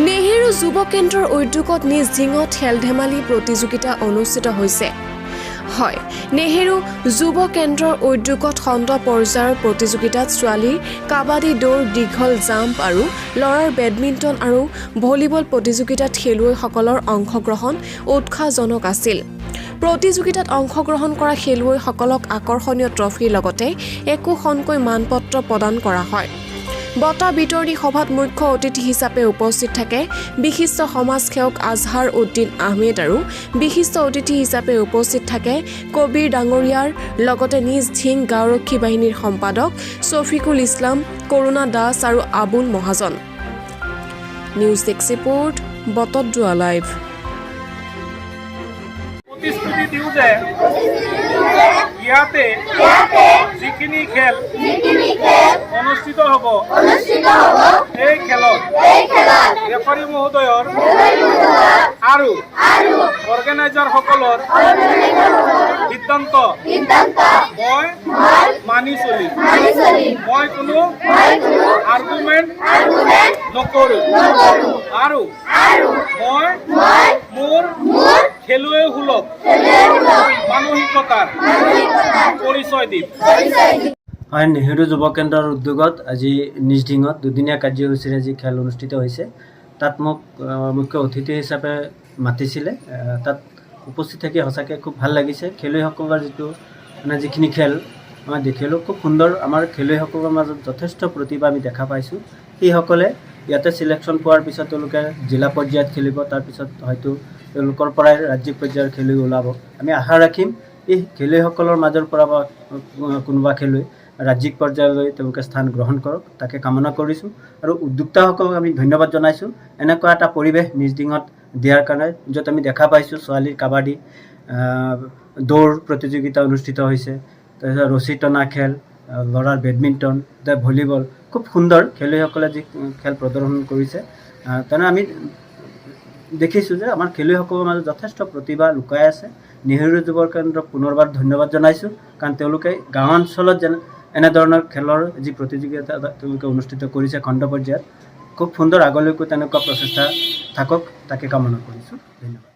নেহেৰু যুৱ কেন্দ্ৰৰ উদ্যোগত নিজ ঢিঙত খেল ধেমালি প্ৰতিযোগিতা অনুষ্ঠিত হৈছে। হয়, নেহেৰু যুৱ কেন্দ্ৰৰ উদ্যোগত খণ্ড পৰ্যায়ৰ প্ৰতিযোগিতাত ছোৱালীৰ কাবাডী দৌৰ, দীঘল জাম্প আৰু ল'ৰাৰ বেডমিণ্টন আৰু ভলীবল প্ৰতিযোগিতাত খেলুৱৈসকলৰ অংশগ্ৰহণ উৎসাহজনক আছিল। প্ৰতিযোগিতাত অংশগ্ৰহণ কৰা খেলুৱৈসকলক আকৰ্ষণীয় ট্ৰফিৰ লগতে একোখনকৈ মানপত্ৰ প্ৰদান কৰা হয়। বঁটা বিতৰণী সভাত মুখ্য অতিথি হিচাপে উপস্থিত থাকে বিশিষ্ট সমাজসেৱক আজহাৰ উদ্দিন আহমেদ আৰু বিশিষ্ট অতিথি হিচাপে উপস্থিত থাকে কবিৰ ডাঙৰীয়াৰ লগতে নিজ ঢিং গাঁওৰক্ষী বাহিনীৰ সম্পাদক শফিকুল ইছলাম, কৰুণা দাস আৰু Abul Mahajan. News desk report, Batadrava live. প্ৰতিশ্ৰুতি দিওঁ যে ইয়াতে যিখিনি খেল অনুষ্ঠিত হ'ব এই খেলত ৰেফাৰী মহোদয়ৰ আৰু অৰ্গেনাইজাৰসকলৰ সিদ্ধান্ত মই মানি চলিম। মই কোনো আৰ্গুমেণ্ট নকৰোঁ আৰু মই মোৰ খেলুৱৈসুলভ মানসিকতাৰ পৰিচয় দিম। হয়, নেহেৰু যুৱ কেন্দ্ৰৰ উদ্যোগত আজি নিজ ঢিঙত দুদিনীয়া কাৰ্যসূচীৰে যি খেল অনুষ্ঠিত হৈছে তাত মোক মুখ্য অতিথি হিচাপে মাতিছিলে। তাত উপস্থিত থাকি সঁচাকৈ খুব ভাল লাগিছে। খেলুৱৈসকলৰ যিখিনি খেল মই দেখিলোঁ, খুব সুন্দৰ। আমাৰ খেলুৱৈসকলৰ মাজত যথেষ্ট প্ৰতিভা আমি দেখা পাইছোঁ। সেইসকলে ইয়াতে ছিলেকশ্যন পোৱাৰ পিছত তেওঁলোকে জিলা পৰ্যায়ত খেলিব, তাৰপিছত হয়তো তেওঁলোকৰ পৰাই ৰাজ্যিক পৰ্যায়ৰ খেলুৱৈ ওলাব। আমি আশা ৰাখিম এই খেলুৱৈসকলৰ মাজৰ পৰা বা কোনোবা খেলুৱৈ ৰাজ্যিক পৰ্যায়লৈ তেওঁলোকে স্থান গ্ৰহণ কৰক, তাকে কামনা কৰিছোঁ। আৰু উদ্যোক্তাসকলক আমি ধন্যবাদ জনাইছোঁ এনেকুৱা এটা পৰিৱেশ নিজ ঢিঙত দিয়াৰ কাৰণে, য'ত আমি দেখা পাইছোঁ ছোৱালীৰ কাবাডী, দৌৰ প্ৰতিযোগিতা অনুষ্ঠিত হৈছে, তাৰপিছত ৰছী টনা খেল, ল'ৰাৰ বেডমিণ্টন, ভলীবল। খুব সুন্দৰ খেলুৱৈসকলে যি খেল প্ৰদৰ্শন কৰিছে। তেনে আমি দেখিছোঁ যে আমাৰ খেলুৱৈসকলৰ মাজত যথেষ্ট প্ৰতিভা লুকাই আছে। নেহেৰু যুৱ কেন্দ্ৰক পুনৰবাৰ ধন্যবাদ জনাইছোঁ, কাৰণ তেওঁলোকে গাঁও অঞ্চলত এনেধৰণৰ খেলৰ যি প্ৰতিযোগিতা তেওঁলোকে অনুষ্ঠিত কৰিছে খণ্ড পৰ্যায়ত, খুব সুন্দৰ। আগলৈকো তেনেকুৱা প্ৰচেষ্টা থাকক, তাকে কামনা কৰিছোঁ। ধন্যবাদ।